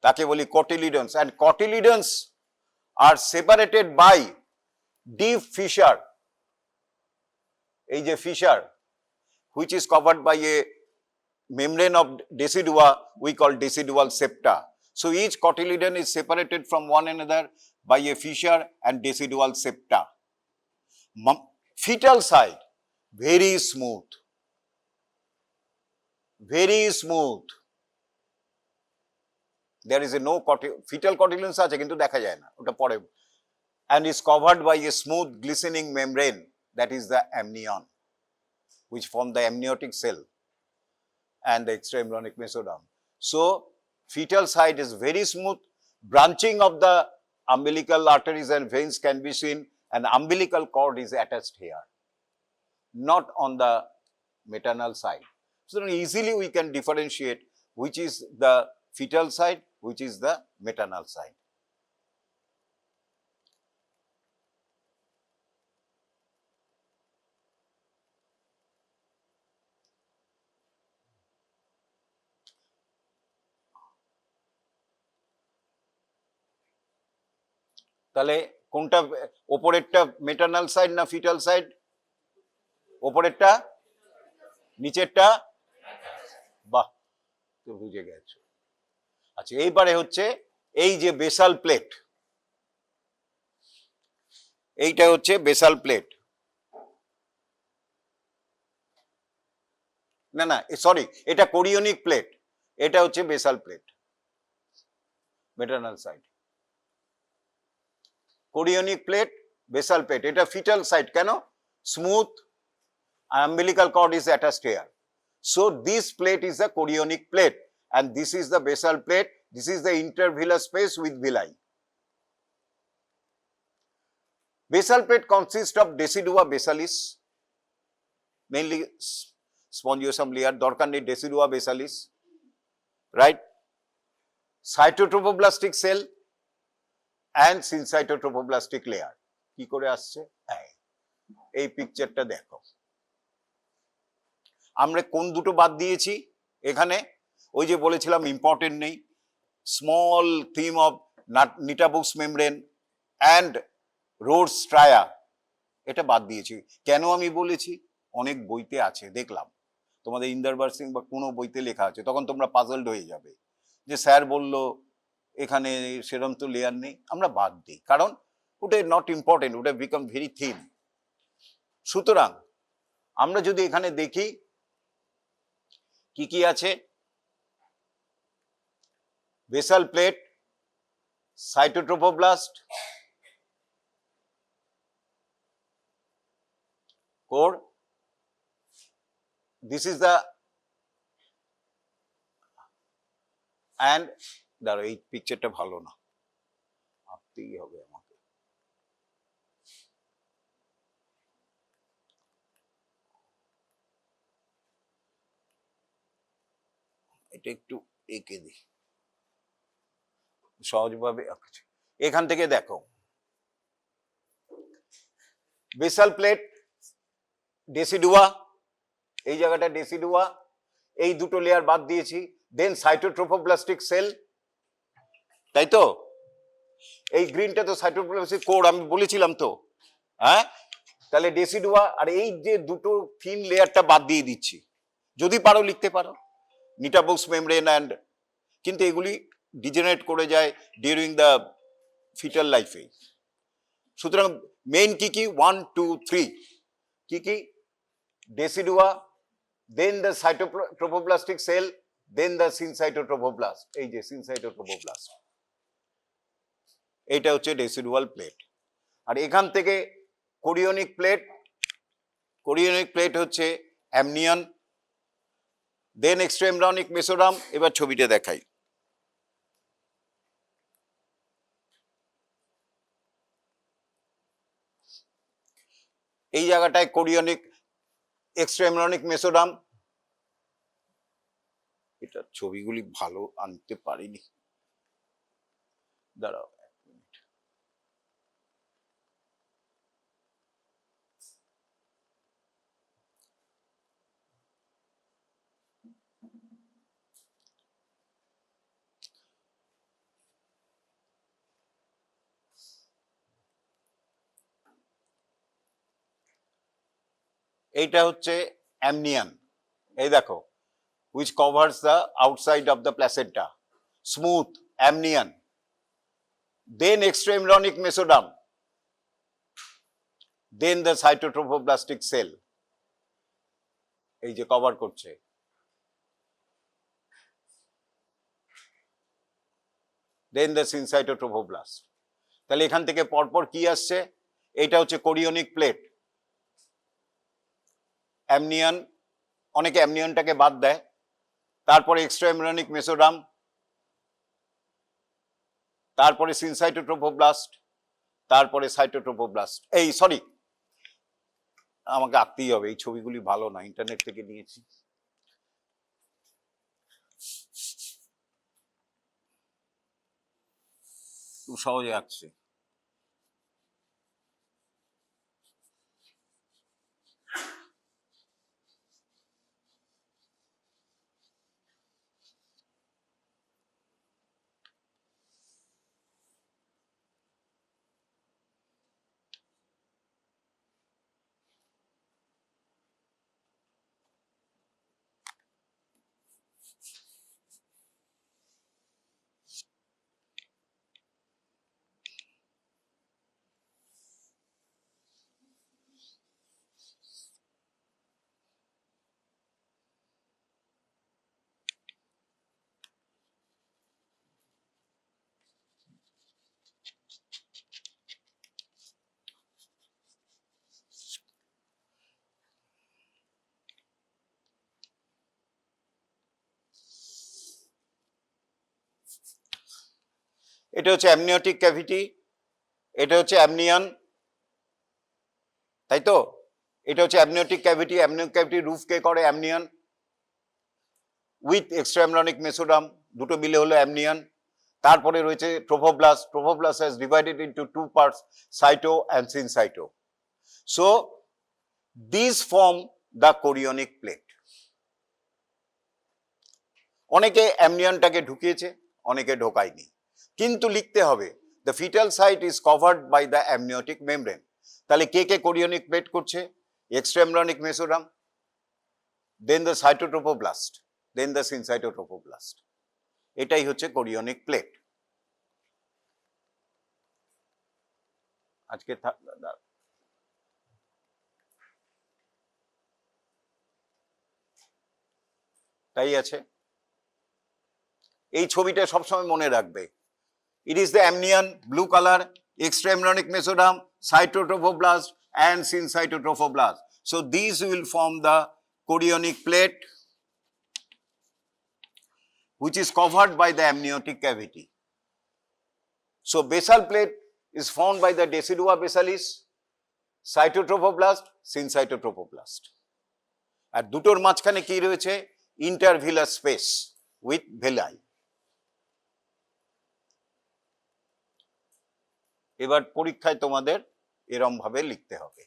Speaker 1: তাকে বলি cotyledons, and cotyledons are separated by deep fissure, এই যে fissure which is covered by a membrane of decidua we call decidual septa. So each cotyledon is separated from one another by a fissure and decidual septa. Fetal side very smooth, very smooth. There is a no fetal cotyledons আছে কিন্তু দেখা যায় না, ওটা পরে, and is covered by a smooth glistening membrane, that is the amnion, which form the amniotic cell and the extraembryonic mesoderm. So fetal side is very smooth. Branching of the umbilical arteries and veins can be seen, and umbilical cord is attached here, not on the maternal side. So easily we can differentiate which is the fetal side, which is the maternal side. তাহলে কোনটা ওপরেরটা maternal side না fetal side? ওপরেরটা, নিচেরটা? বাহ, তো বুঝে গেছো। আচ্ছা, এইবারে হচ্ছে এই যে বেসাল প্লেট, এইটা হচ্ছে বেসাল প্লেট, না না সরি, এটা কোরিয়নিক প্লেট, এটা হচ্ছে basal plate, maternal side. Chorionic plate, basal plate, এটা ফিটাল সাইড। কেন? Smooth, umbilical cord is attached here. So this plate is the chorionic plate, and this is the basal plate. This is the intervillous space with villi. Basal plate consists of decidua basalis, mainly spongiosum layer, দরকার নেই decidua basalis, right? Cytotropoblastic cell and syncytotropoblastic layer. কি করে আসছে? এই পিকচারটা দেখো। আমরা কোন দুটো বাদ দিয়েছি এখানে? ওই যে বলেছিলাম ইম্পর্টেন্ট নেই, small thin of Nitabuch's membrane and Rohr's stria, এটা বাদ দিয়েছি। কেন আমি বলেছি? অনেক বইতে আছে, দেখলাম তোমাদের ইন্দারবার সিং বা কোনো বইতে লেখা আছে, তখন তোমরা পাজলড হয়ে যাবে যে স্যার বলল এখানে সেরম তো লেয়ার নেই, আমরা বাদ দিই, কারণ ওটা নট ইম্পর্টেন্ট, ওটা বিকাম ভেরি থিন। সুতরাং আমরা যদি এখানে দেখি কি কি আছে, basal plate, cytotrophoblast, core, this is the and দাঁড়ো, এই পিকচারটা ভালো না, আঁকতেই হবে আমাকে। এটা একটু এঁকে দিই সহজভাবে আঁকছি। এখান থেকে দেখো, বেসাল প্লেট, ডেসিডুয়া, এই জায়গাটা ডেসিডুয়া, এই দুটো লেয়ার বাদ দিয়েছি। দেন সাইটোট্রোপোপ্লাস্টিক সেল, তাই তো? এই গ্রিনটা তো সাইটোপ্লাস্টিক কোর, আমি বলেছিলাম তো, হ্যাঁ? তাহলে ডেসিডুয়া আর এই যে দুটো থিন লেয়ারটা বাদ দিয়ে দিচ্ছি। যদি পারো লিখতে পারো নিটাবুকস মেমব্রেন অ্যান্ড, কিন্তু এগুলি ডিজেনারেট করে যায় ডিউরিং দ্য ফিটাল লাইফে। সুতরাং মেইন কি কি, 1 2 3 কি কি? ডেসিডুয়া, দেন দ্য সাইটোট্রোপোপ্লাস্টিক সেল, দেন দ্য সিনসাইটোট্রোপোপ্লাস্ট, এই যে সিনসাইটোট্রোপোপ্লাস্ট, এইটা হচ্ছে ডেসিডুয়াল প্লেট। আর এখান থেকে কোরিওনিক প্লেট, কোরিওনিক প্লেট হচ্ছে অ্যামনিয়ন, দেন এক্সট্রাএমব্রায়োনিক মেসোরাম। এবার ছবিটা দেখাই, এই জায়গাটায় কোরিওনিক এক্সট্রাএমব্রায়োনিক মেসোরাম। এটা ছবিগুলি ভালো আনতে পারিনি, দাঁড়াও এক মিনিট। এইটা হচ্ছে অ্যামনিয়ন, এই দেখো, which covers the outside of the placenta, smooth amnion, then extraembryonic mesoderm, then the cytotropoplastic cell, এই যে কভার করছে। then the syncytotrophoblast। তাহলে এখান থেকে পরপর কি আসছে? এইটা হচ্ছে কোরিওনিক প্লেট, অ্যামনিয়ন, অনেকে অ্যামনিয়নটাকে বাদ দেয়, তারপরে এক্সট্রাএমব্রায়োনিক মেসোডার্ম, তারপরে সিনসাইটোট্রোপোব্লাস্ট, তারপরে সাইটোট্রোপোব্লাস্ট। এই সরি, আমাকে আঁকতেই হবে, এই ছবিগুলি ভালো না, ইন্টারনেট থেকে নিয়েছি। খুব সহজে আঁকছে। এটা হচ্ছে অ্যামনিওটিক ক্যাভিটি, এটা হচ্ছে অ্যামনিয়ন, তাই তো? এটা হচ্ছে amniotic cavity, amniotic cavity roof কে করে অ্যামনিয়ন, উইথ এক্সট্রাএমব্রায়োনিক মেসোডার্ম, দুটো মিলে হলো অ্যামনিয়ন। তারপরে রয়েছে trophoblast, trophoblast has divided into two parts, cyto and syncytio. So this form the chorionic plate. অনেকে অ্যামনিয়নটাকে ঢুকিয়েছে, অনেকে ঢোকায়নি, কিন্তু লিখতে হবে the fetal side is covered by the amniotic membrane. তাহলে কে কে কোরিয়নিক প্লেট করছে? Extraembryonic mesoderm, then the cytotrophoblast, then the syncytiotrophoblast. এটাই হচ্ছে কোরিয়নিক প্লেট। আজকে তাই আছে। এই ছবিটা সবসময় মনে রাখবে। It is the amnion, blue color, extra-embryonic mesoderm, cytotrophoblast and syncytotrophoblast. So these will form the chorionic plate which is covered by the amniotic cavity. So basal plate is formed by the decidua basalis, cytotrophoblast, syncytotrophoblast. আর দুটোর মাঝখানে কি রয়েছে? Intervillous space with villi. এবার পরীক্ষায় তোমাদের এরম ভাবে লিখতে হবে।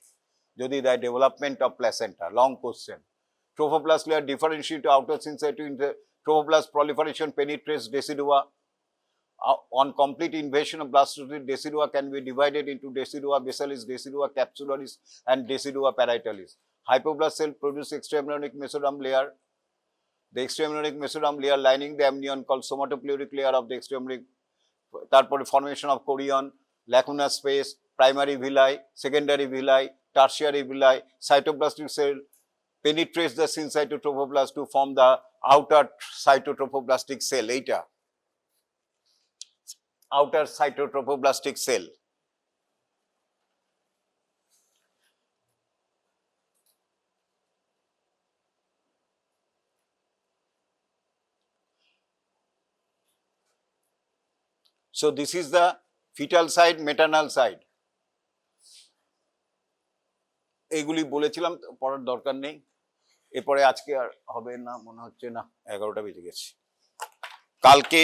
Speaker 1: যদি দেয় development of placenta, long question, trophoblast layer differentiate outer syncytio into trophoblast proliferation penetrates decidua. On complete invasion of blastocyst, decidua can be divided into decidua basalis, decidua capsularis and decidua parietalis. Hypoblast cell produce extraembryonic mesoderm layer. The extraembryonic mesoderm layer lining the amnion called somatopleuric layer of the extraembryonic. তারপরে formation of chorion, lacunar space, primary villi, secondary villi, tertiary villi, cytoplastic cell penetrates the syncytotrophoblast to form the outer cytotropoblastic cell. এইটা outer cytotropoblastic cell. So this is the fetal side, maternal side. এইগুলি বলেছিলাম, পড়ার দরকার নেই। এরপরে আজকে আর হবে না মনে হচ্ছে, না 11টা বেজে গেছে। কালকে